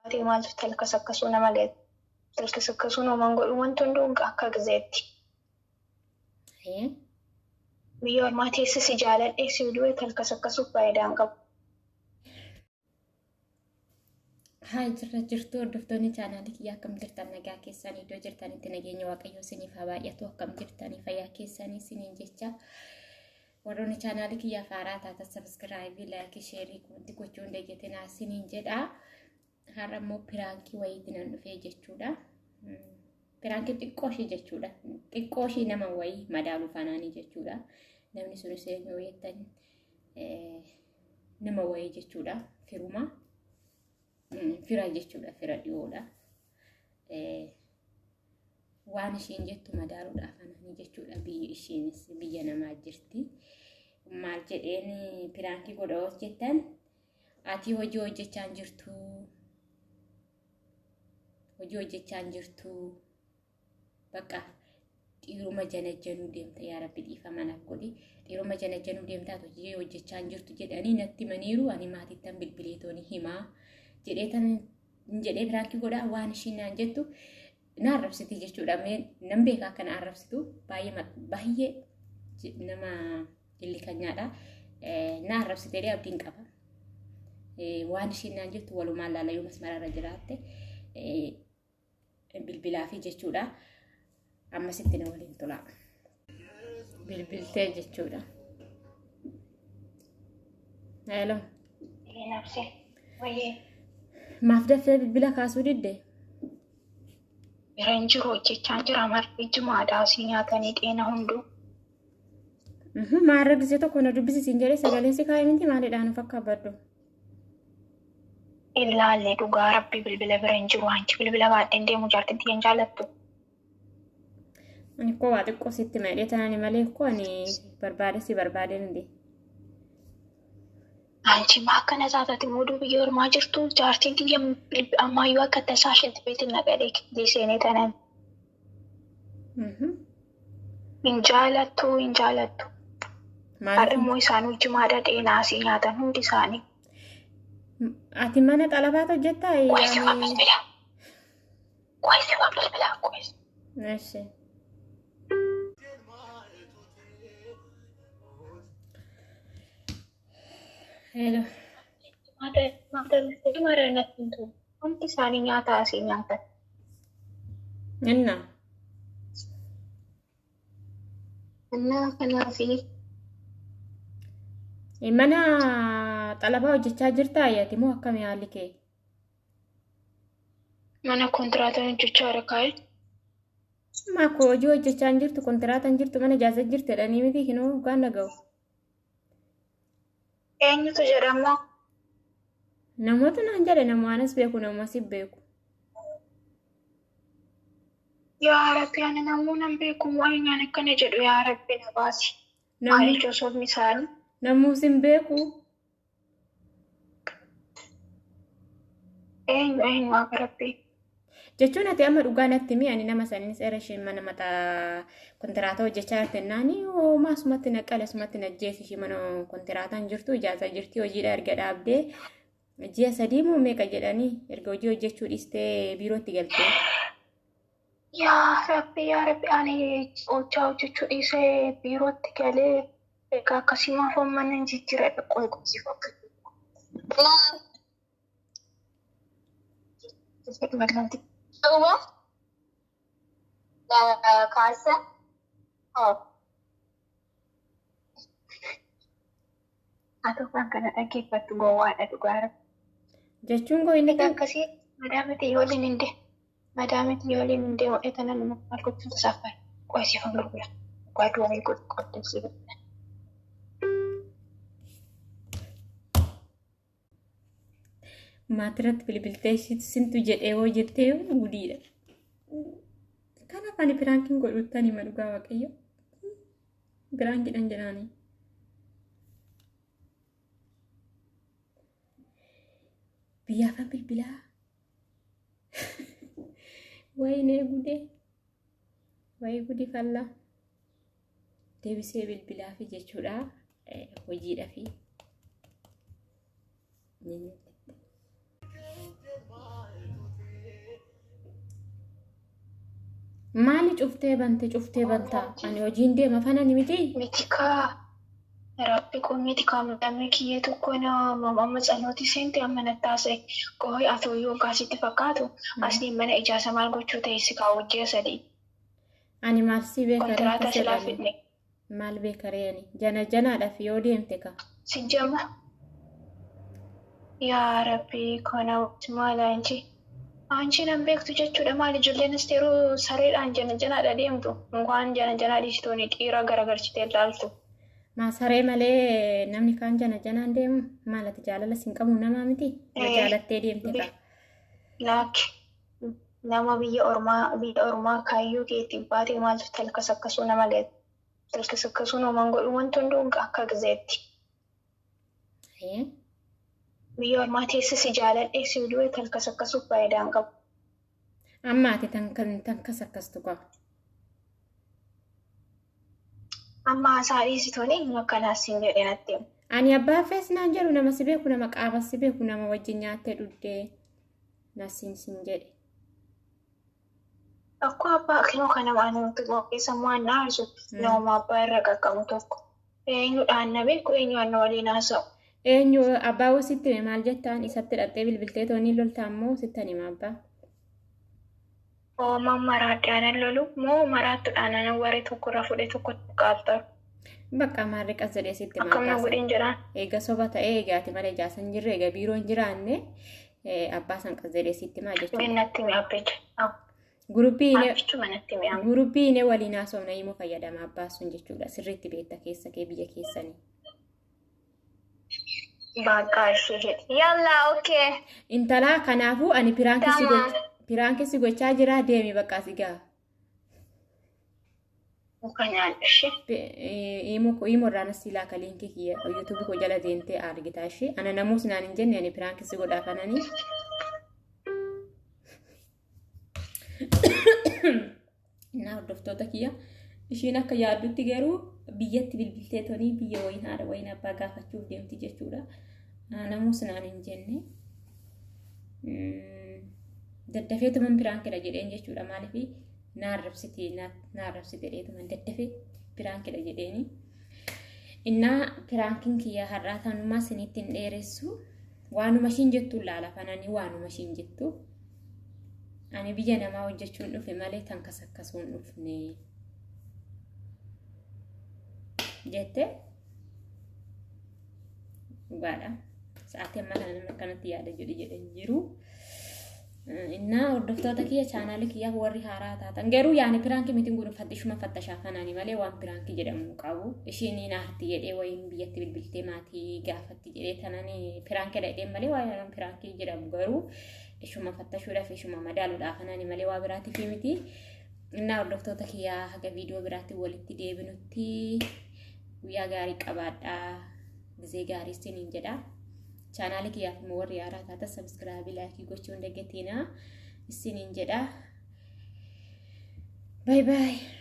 Ati maaltu talkasakkasu nama leet talkasakkasu namaan godhu wanti hunduun akka gizeetti. Biyya ormaa teessis si jaaladhee si du'e talkasakkasuuf faayidaa hin qabu. Haa jirtu hordoftoonni chaanaalii kiyyaa akkam jirtan nagaa keessanii iddoo jirtanitti nageenya waaqayyoo isiniif haa baay'atu akkam jirtanii fayyaa keessanii isiniin jecha warroonni chaanaalii kiyyaa faaraa taatan sabskiraayibii laayikii sheerii kunuutti gochuun deeggatinaa isiniin jedha. Har'a immoo piraankii wayiitti nan dhufee jechuudha. Piraankii xiqqoo ishee jechuudha. Xiqqoo ishee nama wayii madaalu fanaanii jechuudha. Namni sunis eenyu jettan nama wayii jechuudha. Firuma. Fira jechuudha. Fira dhiyoodha. Waan isheen jettu madaaluudhaaf fanaanii jechuudha. Biyyi isheenis biyya namaa jirti. Maal jedheen piraankii godhawoos jettan ati hojii hojjechaan jirtu. Hojii hojjechaan jirtu. Bakka dhiiruma janajjanuu deemta yaa Rabbi dhiifama naaf godhi. Dhiiruma janajjanuu deemtaa hojii hojjechaan jirtu jedhanii natti maniiru ani maatittan bilbileetooni himaa jedhee piraankii godhaa waan ishiin naan jettu na arrabsiti jechuudha. Nan beekaa akka na arrabsitu baay'ee nama illikanyaadha. Na arrabsitee abdiin qaba. Waan ishiin naan jettu walumaan laalayyuu masmararra jiraatte bilbilaa fi jechuudha. Ammasitti na waliin tolaa. Bilbiltee jechuudha. Hello. Nafsi. Wayee. Maaf daftee bilbila kaasuu didde? Biraan jiru hojjechaan jira marfi jimaadhaa si nyaatanii dheena hunduu. Maarra gisee tokko na dubbisiisin jedhee sagaleen si kaa'e miti maalidhaan of akka baddu? Ilaallee dhugaa Rabbi bilbila biraan jiru hanchi bilbila baadheen deemu jaartinti hin jaalattu. Ani koo waa xiqqoo sitti madhee tanani malee koo ani barbaadeen inde. Hanchi maa akkana taatati muuduu biyya ormaa jirtu jaartinti ammayyuu akka tasaa shinti beetiin naqadhee kiddii seenee tanan. Hin jaalattu. Har'a immoo isaan wajjimaadha dheenaa si nyaatan hundi isaanii. Ati mana xalabaata hojjettaa? Qo'eessifaa bilbilaa. Eeshi. Hello. Maata natti hundi isaanii nyaata asii nyaatan. Innaa kanaafi. Mana xalabaa hojjechaa jirtaa ayyaati moo akkami haalli kee? Mana kontiraataa hojjechaa jira kaa'e. Maakoo hojii hojjechaa jirtu kontiraataan jirtu mana ijaasa jirtu jedhanii miti hinoo gaan dhaga'u. Eenyutu jedhamoo? Namoota naan jedhe namaanis beeku namas beeku. Yaa Rabbi ani namuunan beeku waayinaan akkana jedhu yaa Rabbi na baasi. Maali joosofni isaanii? Namuus hin beeku. Eenyu akka Rabbi. Jechuun ati amma dhugaa natti mi ani nama sanis era isheen mana mataa kontiraataa hojjechaa jirti naani maasumatti naqqale sumatti najjeesi ishee mana kontiraataan jirtu ijaasa jirti hojiidha erga dhaabdee ji'a 3 moo meeqa jedhanii erga hojii hojjechuu dhiistee biirootti galtee. Yaa Rabbi ani hojjechuu dhiisee biirootti galee egaa akkasumas mana hin jijjiirre qoqqoodsiifatu. Uwa kaasa atau kan kana dhaggeeffattu gowwaadha dhugaara. Jechuun goo inni akkasii madaamiti yooliin hinde hodhetana nama maal gochuun tasaafaa qo'isiifan gurgura gwaaduu wayii qoddeessii gurgura. Maatirratti bilbiltee sintu jedhee hoo jettee gudiidha. Kanaaf ani piraankiin godhuutti hima dhugaa waaqayyo. Piraankiidhaan jedhaanii. Biyyaafan bilbilaa. Wayinee gudii fallaa. Deebisee bilbilaa fi jechuudha. Hojiidhaa fi. maali cuftee banta ani hojiin deema fana ni miti Mitikaa rabbi kun mitikaa midhamee kiyyee tokko amma tsanooti seente amma nattaase qohoi afooyyoo gaasitti fakkaatu asliin mana ijaasa maal gochuu ta'e si kaawwajjee sadii. ani maal si beekaree Kontiraataa silaa fidne. maal beekaree ani janaadhaaf yoo deemte ka Sijjama. Yaa rabbi kana maala anchi nan beektu jechuudha maal ijoolleen asteeroo sareedhaan janaadha deemtu waan janaa dhiistooni dhiira garagarchitee ilaaltu. Maasaree malee namni kaan janaan deemu maalati jaalala siin qabu namaa miti jaalattee deemte ka Laakki nama biyya ormaa kaayyuu keetiin baatee maaltu talkasakkasuu nama geetu. Talkasakkasuu namaan godhu wanti hunduu akka gizeetti. Biyya ormaa teessisi jaaladhee si du'e talkasakkasuuf faayidaan qabu. amma ati tankasakkastu ka Amma haasaa dhiisitooni akkanaas hin jedhe natti. ani abbaa fees naan jedhu nama si beeku nama qaaba si beeku nama wajjin nyaattee dhuddee nasiin sin jedhe Akkoo abbaa kinoo kana waan nuti qopheessan waan na aarsu nama abbaa irra qaqqabu tokko. Eenyudhaan na beeku eenyuudhaan na waliin haasa'u. eenyu abbaa wasitti maal jettaan isatti dhattee bilbiltee toonii loltaa immoo sittan hima abbaa Oomaan maraadhaan lolu moo maraattuudhaan warri tokko irra fudhee tokko qaabtaru. bakka maarri qas jedhee sitti Akkamna godhin jedhaan. eega soba ta'ee eegaati malee jaasan jirre eega biiroon jiraanne abbaa san qas jedhee sitti maa jechuudha Minnatti mi'abbete. Gurubbiin waliin haasofna immoo fayyadama abbaa sun jechuudha sirriitti beekta keessa kee biyya keessanii. Baaqaa ishee jedhe. Yallaa okee. Intalaa kanaafuu ani piraankisi gochaa jira deemi bakka si gaa. Muka nyaadha ishee. Imo irraan silaa ka liinkii kiyya yuutuubii koo jala deemtee argitaa ishee ana namuus naan hin jenne ani piraankisi godhaa kananii. Naa hordoftoota kiyya ishiin akka yaaddutti garuu biyyatti bilbiltee toonii biyya wayin haadha wayin abbaa gaafachuuf deemti jechuudha. Namuus naan hin jenne. Daddafeetuman piraankidha jedheen jechuudha maaliif naarrabsite dheetuman daddafee piraankidha jedheeni. Innaa piraankiin kiyya har'aa tanumaa sinitti hin dheeressu waanuma ishiin jettu laala fananii waanuma ishiin jettu. Ani biyya namaa hojjechuun dhufe malee tan kasakkasuun dhufne jette dhugaadha. Sa'aatii amma kana namni akkanatti yaada jedhen jiru. Innaa hordoftoota kiyya chaanaalii kiyyaaf warri haaraa taatan garuu yaani piraankii mitiin kun fattishuma fattashaa kanaani malee waan piraankii jedhamu qabu. Ishiin naatti jedhee wayin biyyatti bilbiltee maatii gaafatti jedhee tanani piraankii dhadheen malee waan piraankii jedhamu garuu ishuma fattashuudhaaf ishuma madaaluudhaaf kanaani malee waa biraatiif miti. Innaa hordoftoota kiyyaa haga viidiyoo biraatti walitti deebinutti guyyaa gaarii qabaadhaa gizee gaarii isiniin jedha. Chaanaalii kiyyaaf immoo warri haaraa taatan sabiskiraabii laayikii gochuun daggattiina isiniin jedha. Bye bye.